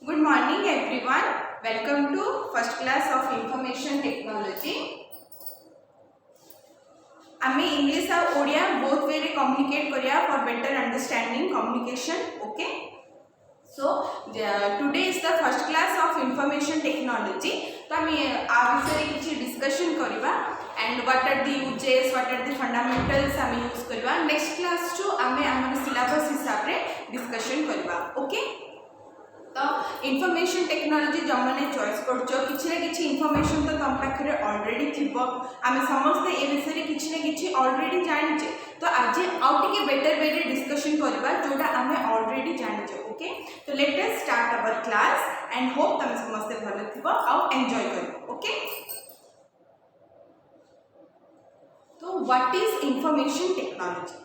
Good morning everyone. Welcome to first class of information technology. आमे English और Odia both way रे communicate करिया for better understanding communication. Okay, so today is the first class of information technology. तो आम आ विषय किसी discussion करवा and what are the uses, what are the fundamentals आम यूज करवा. नेक्स्ट क्लास टू आम आम सिलेबस हिसाब रे डिस्कशन करवा. ओके, तो इनफॉरमेशन टेक्नोलॉजी जो मैंने चॉइस कर इनफॉरमेशन तो तुम पाखे ऑलरेडी थी. आम समस्ते ए विषय किसी ऑलरेडी जाने. तो आज आउ टे बेटर वे डिस्कशन करवा जोटा आम ऑलरेडी जाने. ओके, तो let us start our class and hope तुम समस्ते भल थी आउ एंजॉय कर. ओके, तो what is information technology?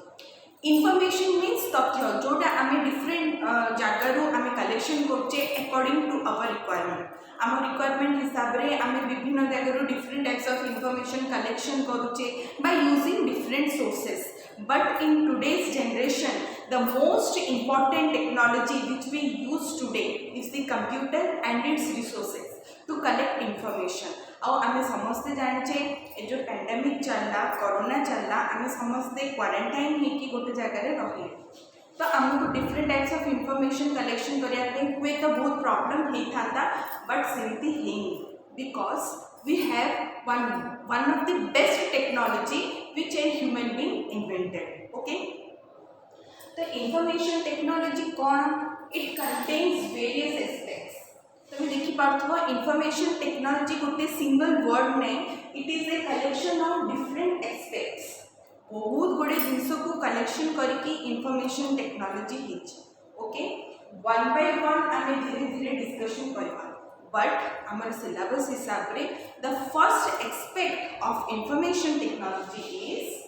Information means तथ्य जोटा आम डिफरेंट जगार आम कलेक्शन करचे अकॉर्डिंग टू आवर रिक्वायरमेंट. आम रिक्वायरमेंट हिसाब से आम विभिन्न जगार different types of information collection करुचे by using different sources. But in today's generation the most important technology which we use today is the computer and its resources to collect information. आम समस्ते जाने जो पैंडेमिक चलला, corona चलला, आम समस्ते quarantine होगी गोटे जगार रही. तो आमको different types of information collection करने हुए तो बहुत प्रॉब्लम होता था, बट सेमती है because we have one of the best technology which a human being invented. Okay, तो इनफॉरमेशन टेक्नोलॉजी कौन? It contains various aspects. तुम देखिपार इनफॉरमेशन टेक्नोलॉजी गोटे सिंगल वर्ड ने it is a collection of different aspects. बहुत गुड़े जिनस को कलेक्शन करके इनफॉरमेशन टेक्नोलॉजी हिच. ओके, वन बाय वन आम धीरे धीरे डिस्कशन करवा. बट आमर सिलेबस हिसाब रे the first aspect of information technology is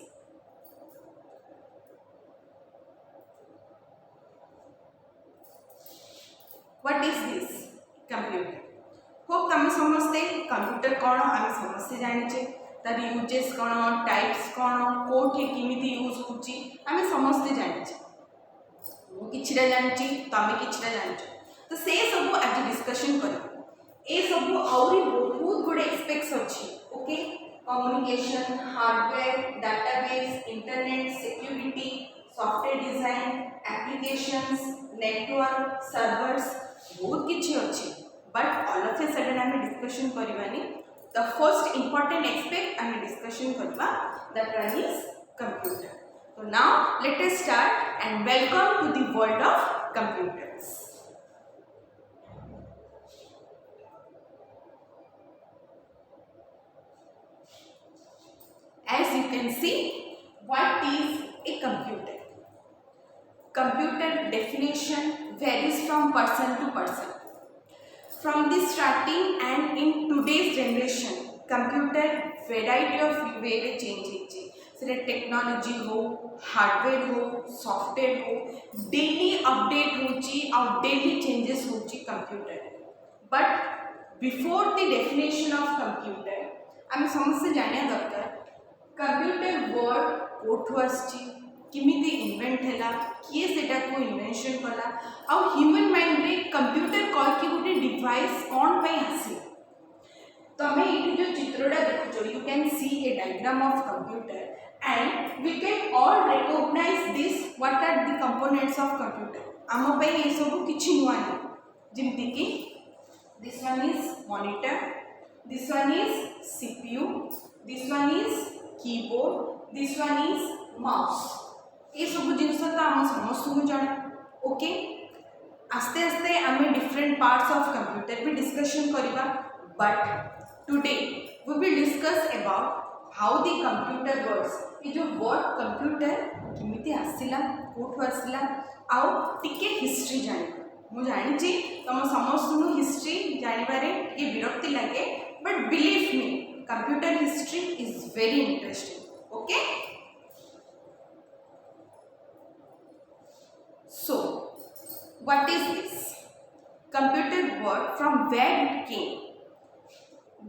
what is this? Computer. Hope तुम समस्ते कंप्यूटर कौन आम समस्ते जाने, तार यूजेस कौन, टाइप्स कौन, कोठे किमिति यूज होची आम समस्ते जाने. मुझे जानी तुम कि जान, तो से सब आज डिस्कशन कर. ए सब आहरी बहुत गुड़े एक्सपेक्ट्स अच्छी. Okay, communication, hardware, database, internet, security, software design, applications, network, servers, बहुत किसी अच्छी. But all of a sudden आम डिस्कशन करवानी. द फर्स्ट इंपॉर्टेंट एक्सपेक्ट आम डिस्कशन करवा that one is computer. So now let us start and welcome to the world of computers. As you can see, what is a computer? Computer definition varies from person to person. From the starting and in today's generation, computer variety of way में change होची. से technology हो, hardware हो, software हो, daily update होची और daily changes होची computer. But before the definition of computer आम समस्ते जानिया दरकार कंप्यूटर वर्ड कोठू आसी, किमिति इन्वेंट हैला, किए सेटा को इन्वेंशन कला, और ह्यूमन माइंड रे कंप्यूटर कॉल की गोटे डिवाइस कौन पे आसी. तमें ये जो चित्रटा देखो, you can see A diagram of computer and we can all recognize this what are the components of computer. आम पे ये सब किछि नुआ नहीं. जिमती कि this one is monitor, this one is CPU, this one is keyboard, this one is mouse. ये सब जिनस तो आम समस्त को जाना. ओके, आस्ते आस्ते आम डिफरेंट पार्ट्स ऑफ कंप्यूटर भी डिस्कशन करवा. But today we will discuss about how the computer works. ये जो वर्ड कंप्यूटर किमिति आसिला, कोठू आसिला, आउ टिके हिस्ट्री जानि. मु जानि तुम समस्त हिस्ट्री जानवर ये विरक्ति लगे, but believe me computer history is very interesting. Okay, so what is this? Computer word from where it came?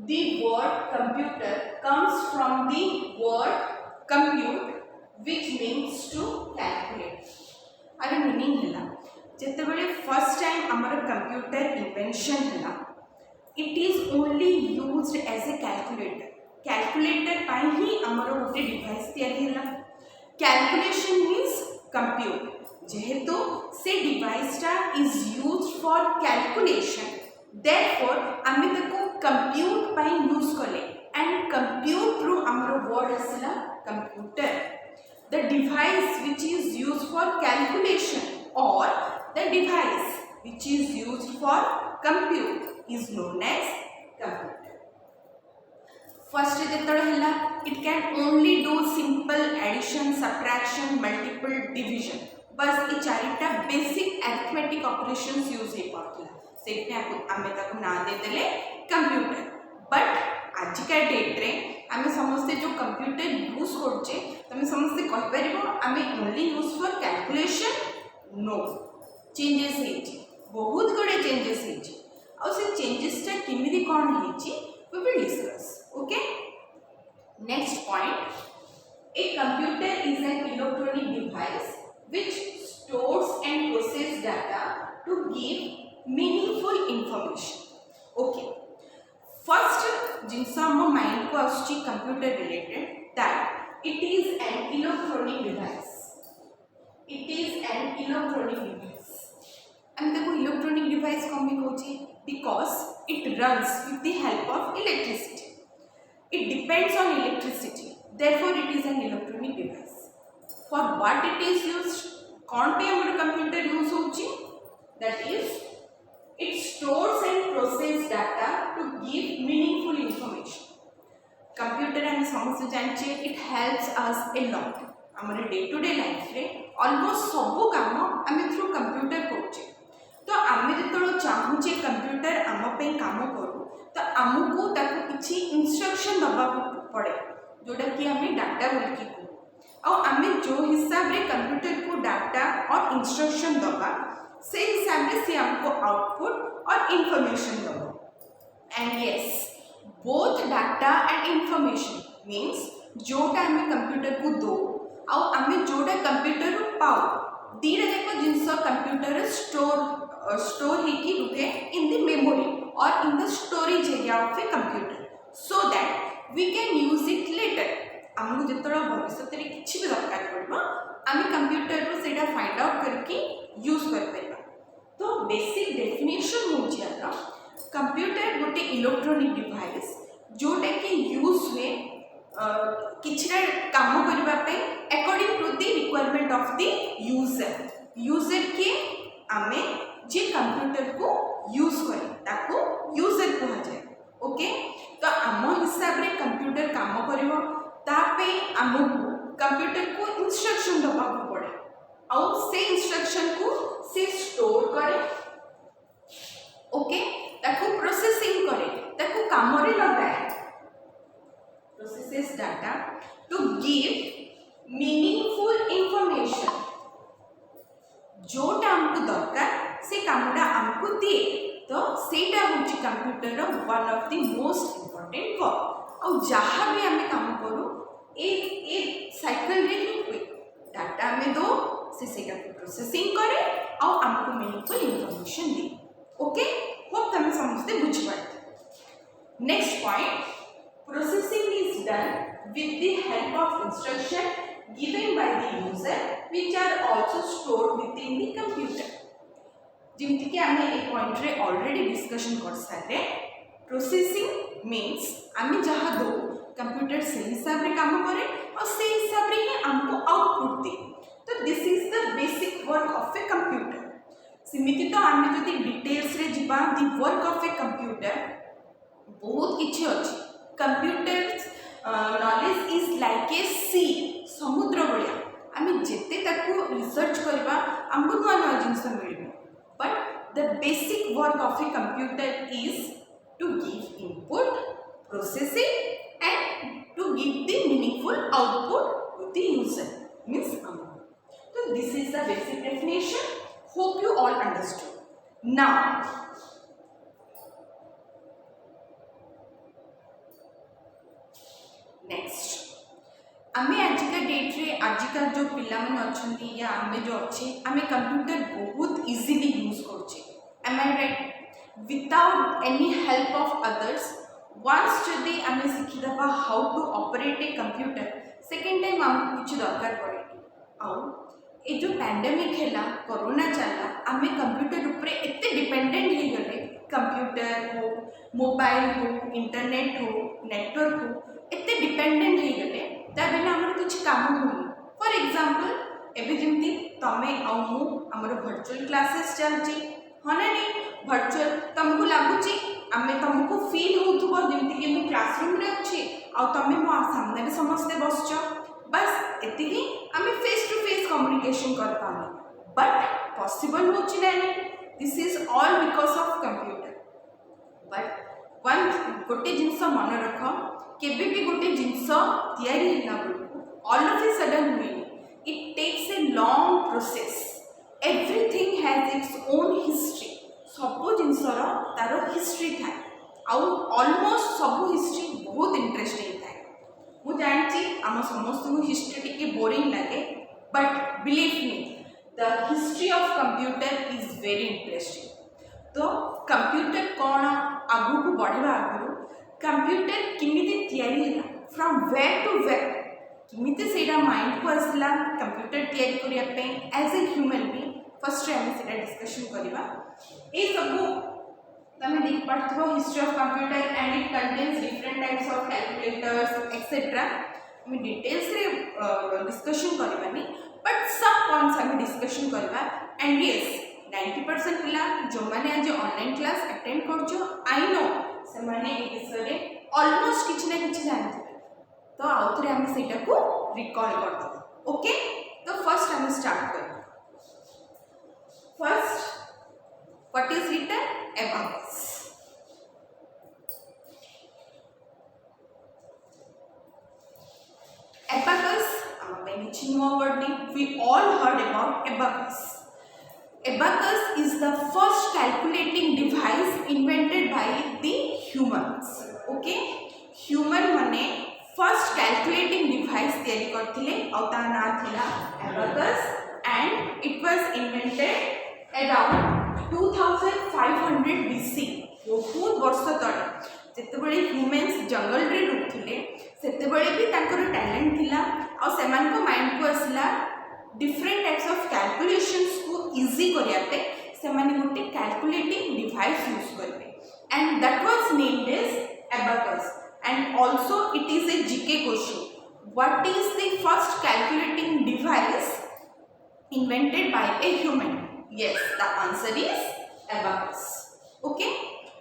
The word computer comes from the word compute, which means to calculate. अरे meaning है जेतेबेले first time आमर computer invention है it is only used as a calculator ही आमर गोटे device तैयारी है कैलकुलेशन मीन्स कंप्यूट जेहेतु से डिवाइसटा is used for calculation therefore आमे ताको कंप्यूट पाई यूज कले एंड कंप्यूट रू आमर वर्ड आसला computer the device which is used for calculation or the device which is used for compute is known as computer. First जेतबेले it can only do simple addition, subtraction, multiple division. बस ये चारिटा basic arithmetic operations use हे पड़ता से आमे ताको ना दे देले computer but आजिका date रे आमे समस्ते जो कंप्यूटर यूज करछे तमे समस्ते कहि परिबो आमे only use for calculation no changes हेछि बहुत गुडे चेंजेस हेछि आ से चेंजेस ता किमिदि कोन हेछि we will discuss okay next point a computer is an electronic device which stores and process data to give meaningful information okay first जिनस आम माइंड को आसुची computer related that it is an electronic device it is an electronic device हम देखो electronic device कौन भी कहूँ because it runs with the help of electricity it depends on electricity therefore it is an electronic device for what it is used कौन पे हमर computer use होची that is it stores and process data to give meaningful information computer हम समझ जानचे it helps us a lot हमारे day to day life रे almost सब काम आमे थ्रू कंप्यूटर करछे तो आमे जेतलो चाहूचे कंप्यूटर आम पे काम करू तो आमको ताको किछि इंस्ट्रक्शन दबा पड़े जोटा कि आमे डाटा बोल के को और आमे जो हिसाब रे कंप्यूटर को डाटा और इंस्ट्रक्शन दबा से हिसाब से हमको आउटपुट और इंफॉर्मेशन दो and yes both data and information means जोटा हमें कंप्यूटर को दो और हमें जोटा कंप्यूटर पाओ दीटा जाक जिनस कंप्यूटर स्टोर होगी रुहे इन द मेमोरी और in the storage area of a computer so that we can use it later आमको जितने भविष्य में किसी भी दरकार पड़ो आम कंप्यूटर को सेटा फाइंड आउट करके यूज कर पार तो बेसिक डेफिनेशन हो कंप्यूटर गोटे इलेक्ट्रॉनिक डिवाइस जोटा कि यूज हुए किछिटा काम करने according to the requirement of the user के आमे जे कंप्यूटर को यूज करे ताको यूजर कहा जाए ओके तो आम हिसाब रे कंप्यूटर काम करिवो तापे आमको कंप्यूटर को इंस्ट्रक्शन दबा पड़े और से इंस्ट्रक्शन को से स्टोर करे ओके ताको प्रोसेसिंग करे ताको काम रे लगाए processes data to give meaningful information जोटा हमको दरकार से कामटा हमको दिए तो सेटा होची कंप्यूटर रो one of the most important work और जहाँ भी हमें काम करूँ एक साइकिल रे ही हुए डाटा में दो से सेटा को प्रोसेसिंग करे और हमको मीनिंगफुल इंफॉर्मेशन दे ओके होप तुम समझते बुझ पाते next point processing is done with the help of instruction given by the user which are also stored within the computer जिमती कि आमे एक पॉइंट रे ऑलरेडी डिस्कशन कर सारे प्रोसेसिंग मीन्स आमे जहाँ दो कंप्यूटर से हिसाब रे काम करे और से हिसाब रे ही हमको आउटपुट दे तो this is the basic work of a computer सिमिति तो आमे जति डिटेल्स रे जिबा the work of a computer बहुत किछि अछि computer knowledge is like a sea समुद्र भलिया आमे जेते ताको रिसर्च करबा हमको नुआ नुआ जिंस मिलबो but the basic work of a computer is to give input processing and to give the meaningful output to the user means so this is the basic definition hope you all understood now next आमे आजिका date रे आजिका जो पिला मन अछंती या आमे जो अच्छे आमे कंप्यूटर बहुत easy am I right? Without any help of others, once जदि आमे शिखिदबा how to operate a computer, second time आमको कुछ दरकार पड़े आउ ए जो पैंडेमिक हैला कोरोना चला आमे कंप्यूटर ऊपर एते डिपेंडेंट हो गले कंप्यूटर हो मोबाइल हो इंटरनेट हो नेटवर्क हो एते डिपेंडेंट हो गले ता बिना हमर कुछ काम होनी फॉर एग्जांपल एबे जेमती तमे आ मु हमर वर्चुअल क्लासेस चलची हने नहीं वर्चुअल तुमको लागुची आमे तुमको फील होथुबो जेमती कि मु क्लासरूम रे अछि आ तमे मो सामने रे समस्ते बसछ बस एतिकी आमे फेस टू फेस कम्युनिकेशन कर पानी बट पॉसिबल होची नहीं this is all because of computer but one गोटे जिनस मन रख केबे भी गोटे जिनस तयारी हैला ऑल ऑफ ए सडन हुए it takes a long process everything has its own history सब जिनसर तार हिस्ट्री थाए आउ ऑलमोस्ट सब हिस्ट्री बहुत इंटरेस्टिंग थाए मु जानची आम समस्त को हिस्ट्री टिके बोरिंग लगे but believe me the history of computer is very interesting तो कंप्यूटर कौन आगु को बढ़वा आगु कंप्यूटर किमिति तयारी हैला फ्रॉम वेयर टू वेयर किमिति सेटा माइंड को आसला कंप्यूटर तयारी करिया पे as a human being first हम सेटा डिस्कशन करबा ए सब तमे देख पाथबो history of computer and it contains different types of calculators etcetera हम डिटेल्स रे डिस्कशन करबानी बट सब पॉइंट्स हम डिस्कशन करबा एंड यस 90% पिला जो माने आज ऑनलाइन क्लास अटेंड करछो आई नो से माने ए विषय रे ऑलमोस्ट किछ ना किछ जानते तो आउथरे हम सेटा को रिकॉल कर दो ओके तो फर्स्ट हम स्टार्ट कर first what is written abacus abacus word we all heard about abacus is the first calculating device invented by the humans okay human माने first calculating device तैयारी करथिले और ता ना थिला abacus and it was invented around 2500 BC बहुत वर्ष तले जेतेबेले ह्यूमन्स जंगल रे रुथले सेतेबेले भी तांकर टैलेंट थिला और सेमान को माइंड को असला डिफरेंट टाइप्स ऑफ कैलकुलेशंस को इजी करिया पे सेमाने गोटे कैलकुलेटिंग डिवाइस यूज करबे and that was named as abacus and also it is a GK question what is the first calculating device invented by a human yes the answer is abacus okay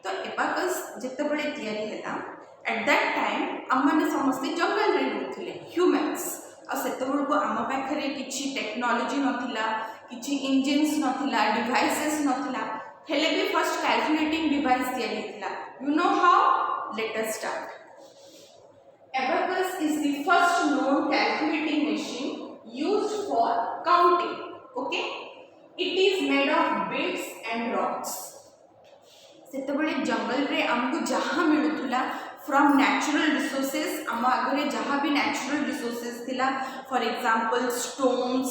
तो abacus जेतेबेले तयारी हैला at that time हम माने समस्त जंगल रे रहउथिले humans आ सेतेबेल को आम पाखरे किछि टेक्नोलॉजी नथिला किछि इंजिन्स नथिला डिवाइसेस नथिला हेले भी फर्स्ट कैलकुलेटिंग डिवाइस तयारी हैला you know how late us start abacus is the first known calculating machine used for counting okay it is made of bits and rocks सेतेबेले जंगल रे हमको जहाँ मिलुतुला फ्रॉम नेचुरल रिसोर्सेस आम आगे जहाँ भी नेचुरल रिसोर्सेस थिला फॉर एग्जांपल स्टोन्स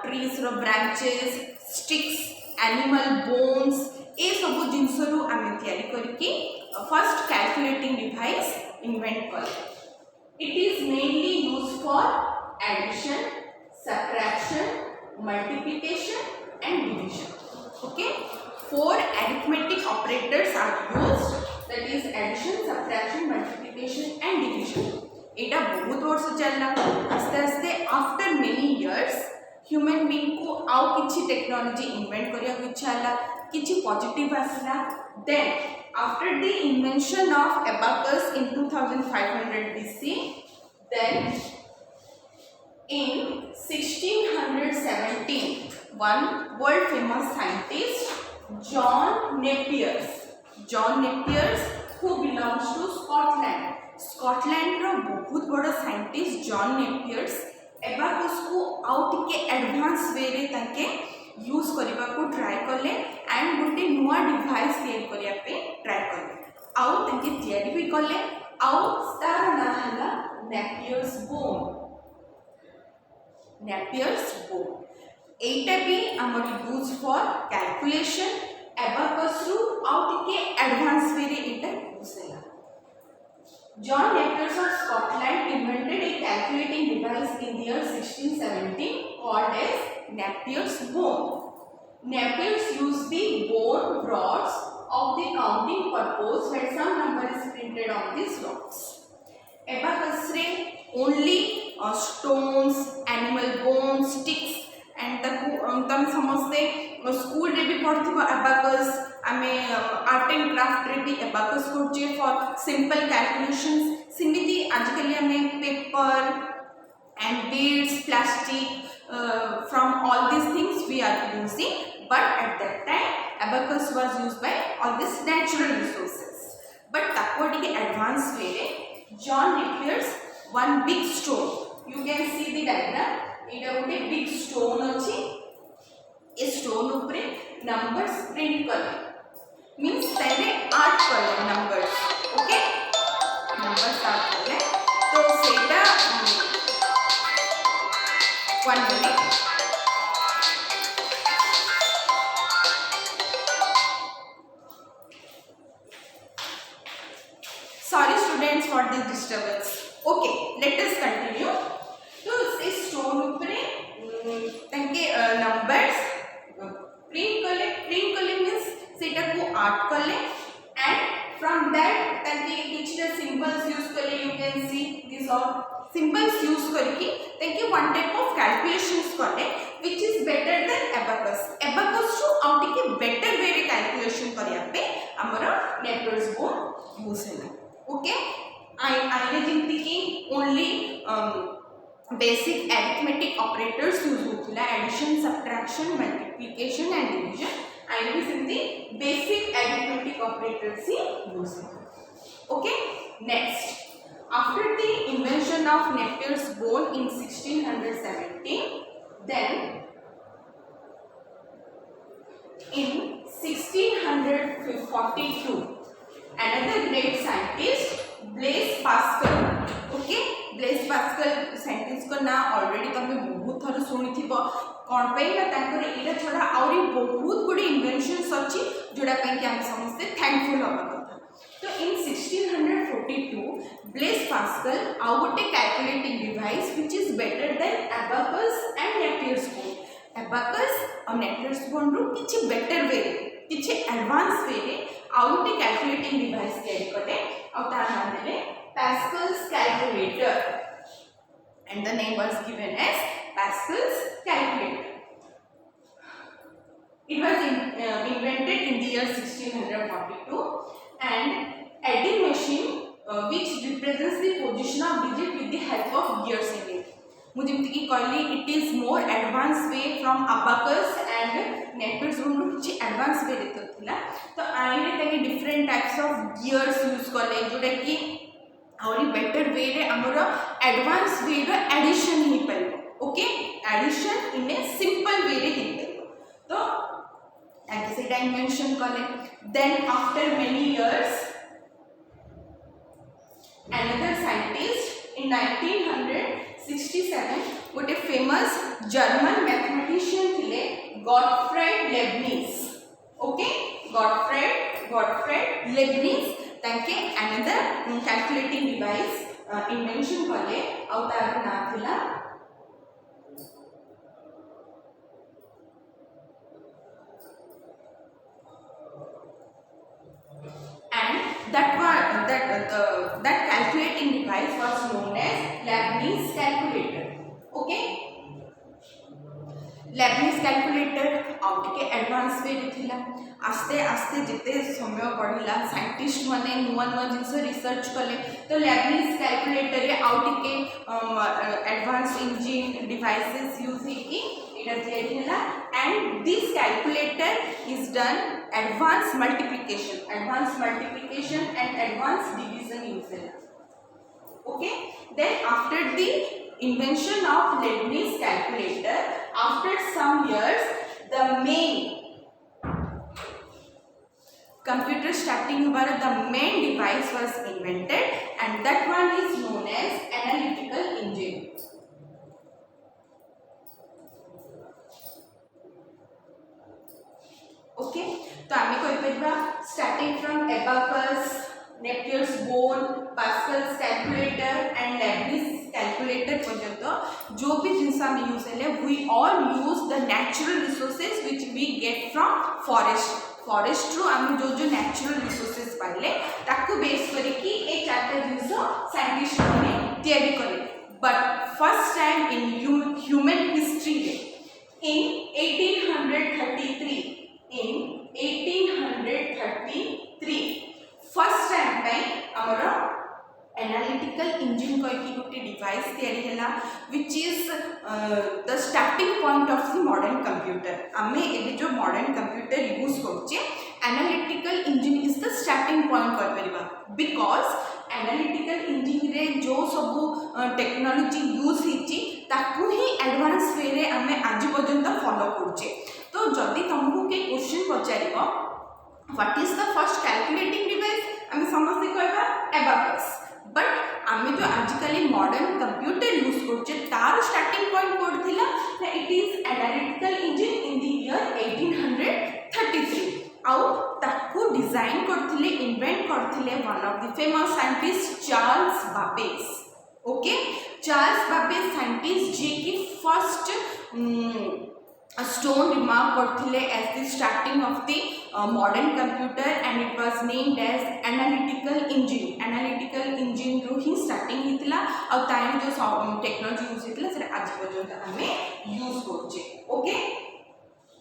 ट्रीज रो branches sticks animal bones ए सब जिनस रु आम तैयारी करके फर्स्ट कैलकुलेटिंग डिवाइस इन्वेंट कर it is mainly used for addition subtraction multiplication and division okay 4 arithmetic operators are used that is addition subtraction multiplication and division एटा बहुत वर्ष चलला आस्ते आस्ते after many years human being को आउ किछि technology invent करिया को इच्छा हला किछि पॉजिटिव आसला then after the invention of abacus in 2500 BC then in 1617 one world famous scientist John Napier who belongs to Scotland रो बहुत बड़ा साइंटिस्ट जॉन नेपियर्स abacus को आउ टिके एडवांस वे रे ताके यूज करबा को ट्राई करले एंड गोटे नुवा डिवाइस तैयारी करिया पे ट्राई करले आउ ताके तैयारी भी करले आउ तार ना हला Napier's bone एटा भी आमर यूज फॉर कैलकुलेशन एबाकस रु आउ टिके एडवांस वे रे एटा यूज हैला John Napier of Scotland invented a calculating device in the year 1617 called as Napier's bone. Napiers used the bone rods of the counting purpose where some number is printed on these rods. Abacus रे only stones, animal bones, sticks and तम समझते school रे भी पढ़थिबो abacus आमे art and craft रे भी abacus करछे for simple calculations simile आजकल आमे paper and beads plastic from all these things we are using, but at that time abacus was used by all these natural resources. But takodi ke advanced way re John Napier's one big stone, you can see the diagram, eta gote big stone achi, e stone upre numbers print kale, means tare art kale numbers, okay, numbers art kale to seta one minute. Sorry students for this disturbance. Okay, let us continue. So this stone upre tanke numbers print kale means seta ko art kale, and from that tanke kichra symbols use kale, you can see these all symbols use kariki tanke one type of calculations kale which is better than abacus. Abacus to out ke better way re calculation kariya pe amara Napier's bone use hela. Okay, I think only basic arithmetic operators use होतला, addition, subtraction, multiplication and division. I will say the basic arithmetic operators he use होता. Okay, next. After the invention of Napier's bone in 1617, then in 1642. Another great scientist Blaise Pascal, okay, Blaise Pascal scientist को ना already तमे बहुत थर सुनी थी कौन पे ना तांकर इला छोड़ा और बहुत गुडी inventions अच्छी जोड़ा पे कि हम समझते thankful होगा कथा. तो in 1642 Blaise Pascal आउटे calculating device which is better than abacus and Napier's bone. Abacus और Napier's bone रू किछि better way, किछि advanced way रे आउटे कैलकुलेटिंग डिवाइस क्रिएट कले और तार नाम देले Pascal's calculator, and the name was given as Pascal's calculator. It was invented in the year 1642, and adding machine which represents the position of digit with the help of gears in it. मुझे कि कहली it is more advanced way from abacus and Napier's bone कुछ advanced way रहता थिला. तो आइने तके different types of gears use कले जोटा कि आउरी better way रे हमरो advanced way row addition he परिबो. Okay, addition in a simple way रे ही परिबो. तो ताकि से dimension कले. Then after many years another scientist in 1967 गोटे फेमस जर्मन मैथमेटिशियन थिले Gottfried Lebanese. Okay, Gottfried Lebanese ताके अनदर कैलकुलेटिंग डिवाइस इन्वेंशन कले और तार नाम थिला and that calculating device was known as Leibniz calculator. Okay, Leibniz calculator out के advance वे थिला. आस्ते आस्ते जिते समय बढ़िला साइंटिस्ट माने नुआ नुआ जिनस रिसर्च कले तो Leibniz calculator रे आउट के एडवांस इंजन डिवाइसेस यूज की इटा तैयारी हैला. and this calculator is done advanced multiplication and advanced division use हैला. Okay, then after the invention of Leibniz calculator, after some years the main computer starting about the main device was invented, and that one is known as analytical engine. Okay, तो आम कह starting from abacus, Napier's bone, Pascal's calculator and Leibniz calculator पर्यंत जो भी जिनस आम use हेले we all use the natural resources which we get from forest रु आम जो जो नेचुरल रिसोर्सेज पाइले ताकू बेस करके ए चारटा जिनस साइंटिस्ट ने तैयारी कले but first time in human history in 1833 first time पे हमर एनालिटिकल इंजिन कहि गोटे डिवाइस तैयारी हैला which is the starting point of the modern computer आमे एबे जो मॉडर्न कंप्यूटर यूज करछे analytical engine is the starting point कर परिबा बिकॉज एनालिटिकल इंजिन रे जो सब टेक्नोलॉजी यूज हिची ताकू ही एडवांस वे रे आमे आज पर्यंत फॉलो करछे तो जदि तुमको के क्वेश्चन पचारिबो what is the first calculating device आमे समझते कहबा एबाकस बट आमे जो आजकल मॉडर्न कंप्यूटर यूज करछे तार स्टार्टिंग पॉइंट कोड थिला it is analytical engine in the year 1833 आउ ताकू डिजाइन करथिले इन्वेंट करथिले one of the famous scientist Charles Babbage okay Charles Babbage scientist जे की फर्स्ट stone remark करथिले as the starting of the modern computer and it was named as analytical engine row he starting हितला और ताई जो technology use हितला से आज पर्यंत हमें यूज करछे okay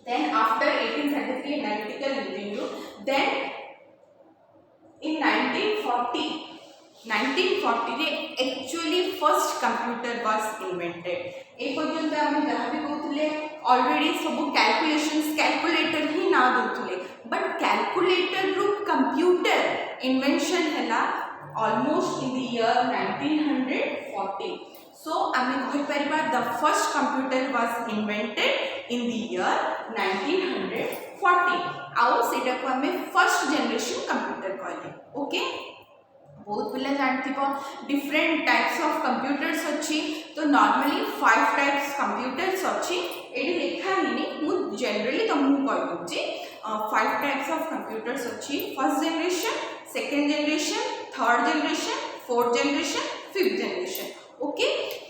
then after 1833 analytical engine रो then in 1940 रे actually first computer was invented ए पर्यंत हम जहां भी कहउतले ऑलरेडी सब कैलकुलेशंस कैलकुलेटर ही ना दोथले बट कैलकुलेटर रू कंप्यूटर इन्वेंशन हैला almost in the year 1940 so आमे कहि परिबा the first computer was invented in the year 1940 आउ सेटा को हमें फर्स्ट जनरेशन कंप्यूटर कहले ओके बहुत पिला जानथिबो डिफरेंट टाइप्स ऑफ कंप्यूटर्स अछि तो नॉर्मली 5 टाइप्स कंप्यूटर्स अछि एडी लिखा हिनी मु जनरली तुमको कहि दूची 5 टाइप्स ऑफ कंप्यूटर्स अछि first generation second generation third generation fourth generation fifth generation okay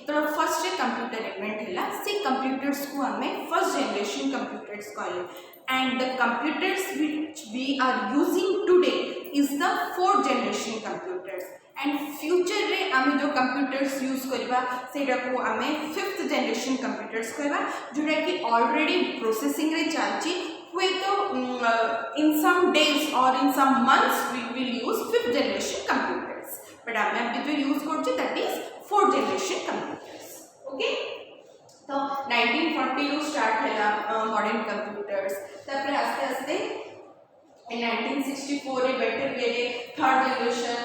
तो फर्स्ट कंप्यूटर इन्वेंट हैला से कंप्यूटर्स को हमें फर्स्ट जनरेशन कंप्यूटर्स कहले and the computers which we are using today is the fourth generation computers and future रे आमे जो computers use करबा सेटा को आमे fifth generation computers कहबा जोटा कि already processing रे चलची हुए तो in some days or in some months we will use fifth generation computers but आमे अभी जो use करछे that is fourth generation computers okay तो 1940 रू स्टार्ट हैला मॉडर्न कंप्यूटर्स तापर आस्ते आस्ते इन 1964 रे बेटर वे रे third generation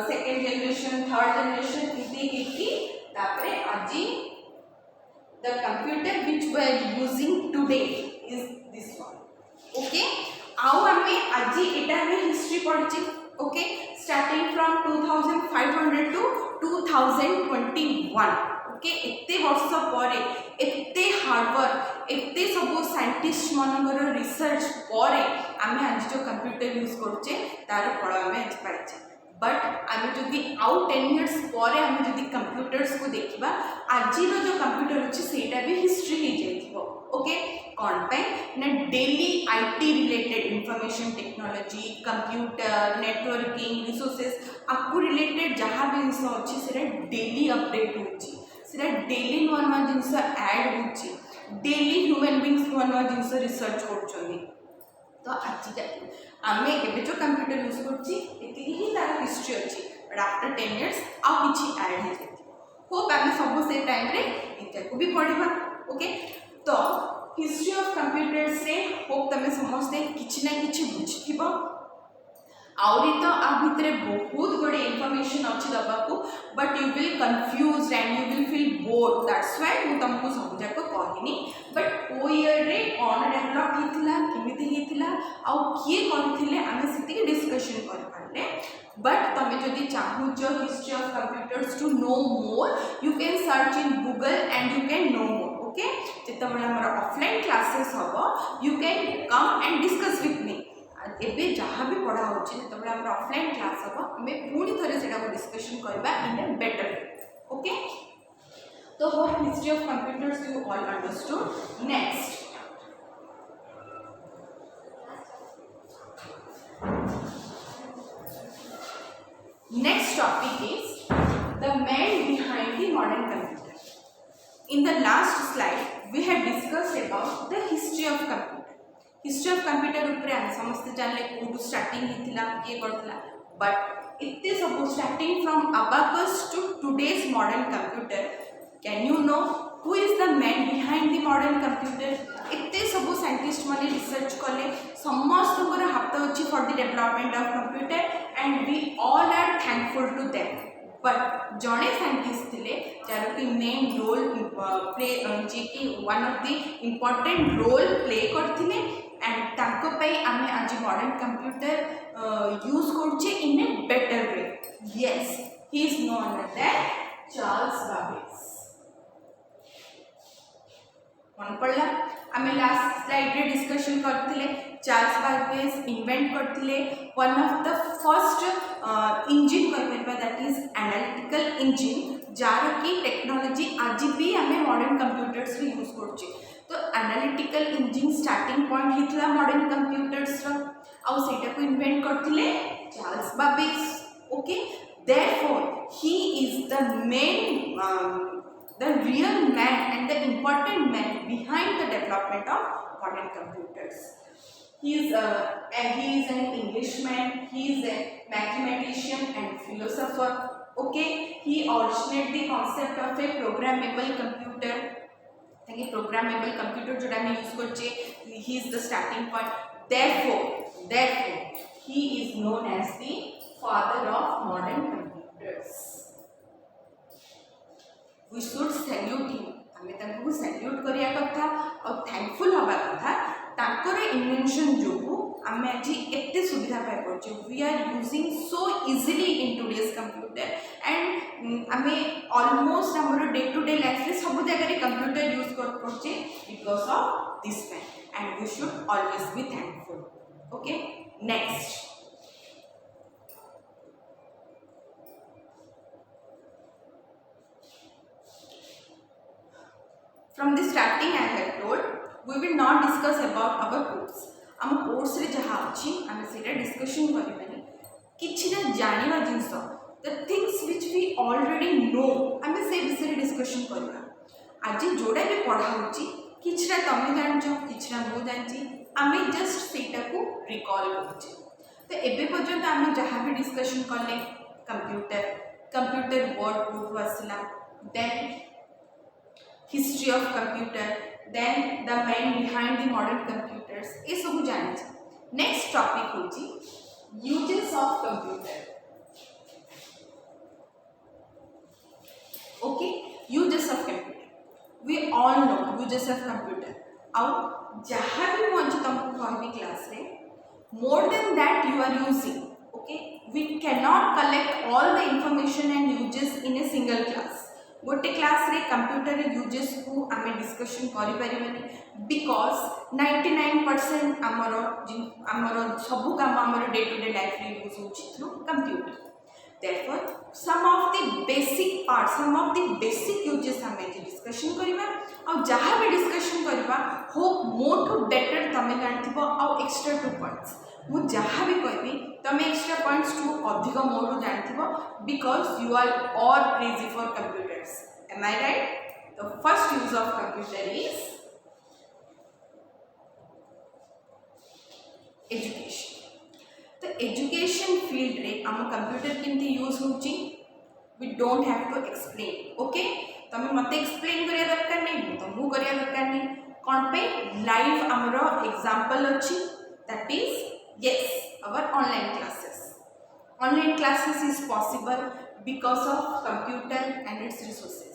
second generation third generation इति हिकी तापर आजी the computer which we are using today is this one okay आउ हमें आजी एटा में हिस्ट्री पढ़छि okay starting from 2500 to 2021 okay एते वर्ष परे एते हार्डवर्क एते सब साइंटिस्ट मानकर रिसर्च परे आमे आज जो कंप्यूटर यूज करछे तार फल आमे आज पाइछे बट आमे जदि आउ 10 इयर्स परे आमे जदि कंप्यूटर्स को देखिबा आजी रो जो कंप्यूटर अछि सेटा भी हिस्ट्री ही जेथिबो ओके कोन पे ना daily IT related information technology computer networking resources आपको रिलेटेड जहां भी जिंस अछि सेटा डेली अपडेट होछि सेटा डेली नुआ नुआ जिनस ऐड होछि डेली ह्यूमन बीइंग्स नुआ नुआ जिनस रिसर्च करछोनी तो आज आमे एबे जो कंप्यूटर यूज करछि एति ही तार हिस्ट्री अछि बट आफ्टर 10 इयर्स आ किछि ऐड हे जेति होप आमे सब से टाइम रे इटा को भी पढिबा ओके तो हिस्ट्री ऑफ कंप्यूटर्स रे होप तमे समझते किछि ना किछि बुझिथिबो आउरी तो आ भितरे बहुत बड़े इंफॉर्मेशन अछि दबाको but you will confused and you will feel bored that's why मु तुमको सब जाक कहनी बट ओ ईयर रे ऑन डेवलप हितला किमिति हितला आ किए करथिले आमे सिति डिस्कशन कर पाले बट तमे जदि चाहू जो history of computers to know more you can search in Google and you can know more okay जेतबेला हमर ऑफलाइन क्लासेस हबो you can come and discuss with me एबे जहाँ भी पढ़ा होची तबे हम ऑफलाइन क्लास हबो हमें पूरी थरे सेटा को डिस्कशन करबा इन ए बेटर वे ओके तो hope history of computers you all understood next next topic is the man behind the modern computer. In the last slide we have discussed about the history of computer. History of computer उपरे हम समझते जानले कोडू starting हिथिला के करथला but इत्ते सब starting from abacus to today's modern computer. Can you know who is the man behind the modern computer? इत्ते सब साइंटिस्ट माने रिसर्च कले समस्त को हाथ अछि for the development of computer and we all are thankful to them. But जड़े scientist थिले जार की मेन रोल प्ले जे कि one of the important role play करथिले एंड ताको पई आमे आज मॉडर्न कंप्यूटर यूज करछे in a better way. Yes he is known as Charles Babbage. मन पड़ला आमे लास्ट स्लाइड रे डिस्कशन करथिले चार्ल्स बाबेज इन्वेंट करथिले one of the first engine कहबा दैट इज एनालिटिकल इंजिन जार की टेक्नोलॉजी आज भी आमे मॉडर्न कंप्यूटर्स रे यूज करछे. तो एनालिटिकल इंजिन स्टार्टिंग पॉइंट हितला मॉडर्न कंप्यूटर्स रो आउ सेटा को इन्वेंट करथिले Charles Babbage. Okay therefore he is the main the real man and the important man behind the development of modern computers. He is an Englishman. He is a mathematician and philosopher. Okay, he originated the concept of a programmable computer. ताकि programmable computer जो हम use करचे, he is the starting point. Therefore, he is known as the father of modern computers. We should salute him. हमें तांको salute करिया कथा और thankful हवा कथा तांकर इन्वेंशन जोगु आमे आज एते सुविधा पाई परछे. We are using so easily in today's computer and आमे ऑलमोस्ट हमर डे टू डे लाइफ रे सब जगह रे कंप्यूटर यूज कर परछे because of this man and we should always be thankful. Okay next from the starting I have told we will not discuss about our course. आम course रे जहाँ अच्छी आम से डिस्कशन करें किसी जाना जिनस the things which we already know आम से विषय डिस्कशन करवा. आज जोड़ा भी पढ़ा किसी तुम जान कि मु जानी आम जस्ट सेटा को रिकॉल करुचे. तो एबे पर्यंत आम जहाँ भी डिस्कशन कले कंप्यूटर वर्ड कोड आसला then history of computer then the man behind the modern computers ये सब जाने. next topic होची uses of computer. okay uses of computer we all know uses of computer. आउ जहाँ भी मुझे तुमको कहबी क्लास रे more than that you are using. okay we cannot collect all the information and uses in a single class. गोटे class रे computer uses को आमे डिस्कशन करि परिबनी बिकॉज 99% आमर सब काम आमर डे टू डे लाइफ रे यूज होछि through computer. Therefore some of the basic part some of the basic uses आमे डिस्कशन करिबा और जहाँ भी डिस्कशन करिबा होप मोर टू बेटर तमे जानथिबो और एक्स्ट्रा 2 पॉइंट्स मु जहाँ भी कहबी तमे एक्स्ट्रा पॉइंट्स टू अधिक मोर जानथिबो because you are all crazy for computers. am I right? The first use of computer is education. तो एजुकेशन फील्ड रे आम कंप्यूटर केमती यूज होची we don't have to explain. okay तमे मते explain करिया दरकार नहीं तो मु करिया दरकार नहीं कोन पे लाइव हमरो एग्जांपल अछि that is yes our online classes. Online classes is possible because of computer and its resources.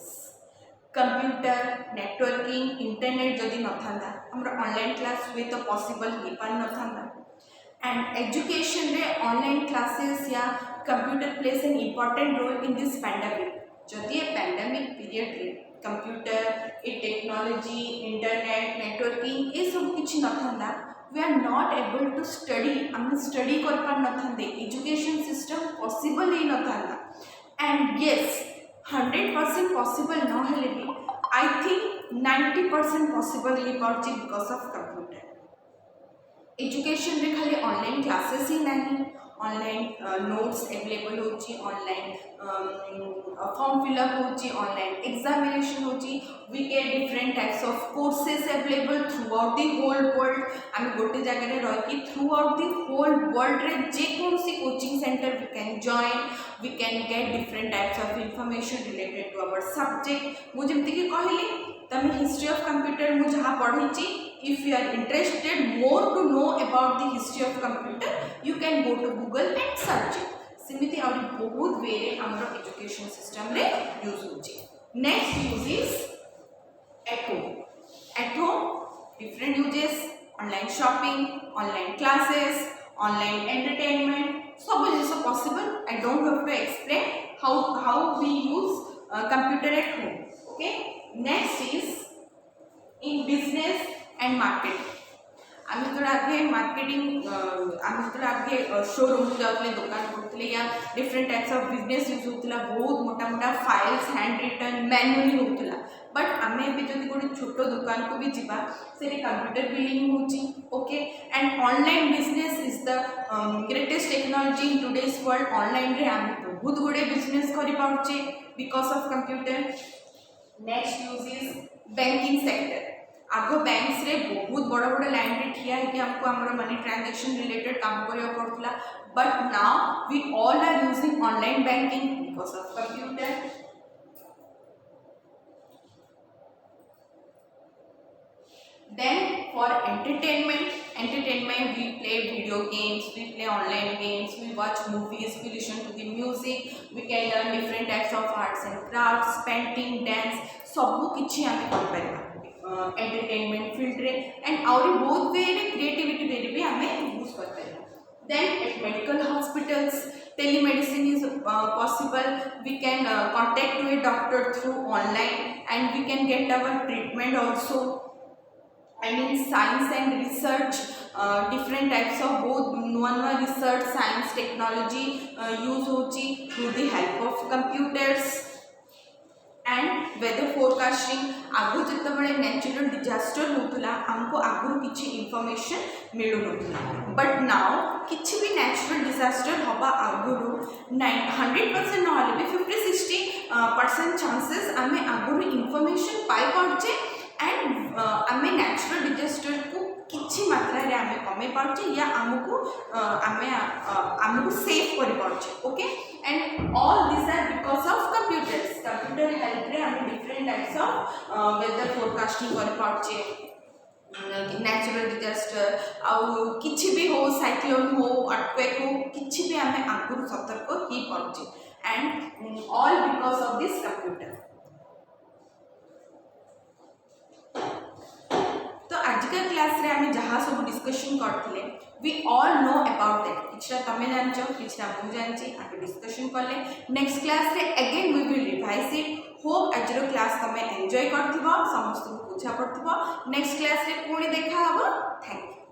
Computer networking internet जदि न था हमर ऑनलाइन क्लास हुए तो पॉसिबल हो पार न था. एंड एजुकेशन रे ऑनलाइन क्लासेस या computer plays an important role in this pandemic. जदि ए पैंडेमिक पीरियड रे कंप्यूटर ए टेक्नोलॉजी इंटरनेट नेटवर्किंग ये सब किछि न था we are not able to study, आम स्टडी कर पार नथांते, एजुकेशन सिस्टम पॉसिबल ही नथांता. एंड यस 100% पॉसिबल न हेले भी आई थिंक 90% पॉसिबल ही पार्ची बिकॉज ऑफ कंप्यूटर. एजुकेशन रे खाली ऑनलाइन क्लासेस ही नहीं, ऑनलाइन नोट्स अवेलेबल होची, ऑनलाइन फॉर्म फिलअप होची, ऑनलाइन एग्जामिनेशन होची, we get different types of courses available throughout the whole world. आम गोटे जगह रही throughout the whole world रे जेकोसी coaching centre we can join, we can get different types of information related to our subject. मुझे जमीक कहली तमें history of computer मुझे जहाँ पढ़ी, if you are interested more to know about the history of computer you can go to Google and search it. सिमिति आउरी बहुत way रे हमरो एजुकेशन सिस्टम रे यूज होची. Next use is at home. At home different uses, online shopping, online classes, online entertainment, सब जिस possible. I don't have to explain how we use computer at home. Okay. Next is in business and marketing. आम जो आगे marketing आम जो आगे showroom जाते दुकान करते या different types of business use होता, बहुत मोटा मोटा फाइल्स हैंड रिटन मैनुअली होता. बट आम एवं जो गोटे छोट दुकान को भी जावा से कंप्यूटर बिलिंग होची. Okay. And online business is the greatest technology in today's world. Online रे आम बहुत गुड़े बिजनेस कर पार्चे because of computer. Next use is banking sector. आग बैंक्स रे बहुत बड़ा बड़ा लाइन रे ठिया है कि हमको हमारा मनी ट्रांजैक्शन रिलेटेड काम करिया पड़ता. But now we all are using online banking because of computer. Then for entertainment we play video games, we play online games, we watch movies, we listen to the music, we can learn different types of arts and crafts, painting, dance, सबू किछि आमे कर परिबा entertainment field रे. And आउरी बहुत way रे creativity way भी आमे यूज कर परिबा. Then at medical hospitals telemedicine is possible. We can contact to a doctor through online and we can get our treatment also. And in science and research different types of both nuwa research science technology use होची through the help of computers. and weather forecasting. आगु जितबळे natural disaster होतला हमको आगु किछि information मिलु नथला. But now किछि भी natural disaster होबा आगुरु 100% नहले भी 50-60% चांसेस आमे आगुरु इंफॉर्मेशन पाई पड़चे. एंड आमे नेचुरल डिजास्टर को किछि मात्रा रे आमे कमे पाउचे या हमको आमे सेव कर पाउचे. Okay. And all this are because of computers. Computer help रे आमे different types of weather forecasting कर पाउचे, नेचुरल डिजास्टर आउ किछि भी हो, साइक्लोन हो, अर्थक्वेक हो, किछि भी आमे आगुरु सतर्क ही पाउचे. And all because of this computer. आजिका क्लास रे आमे जहाँ सब डिस्कशन करथिले we all know about that. किछरा तमे जानछो, किछरा मु जानछि, आके डिस्कशन करले. नेक्स्ट क्लास रे again we will revise it. Hope आजरो क्लास तमे एंजॉय करथिबो, समस्त को बुझा पड़थिबो. नेक्स्ट क्लास रे पुणी देखा हबो. Thank you.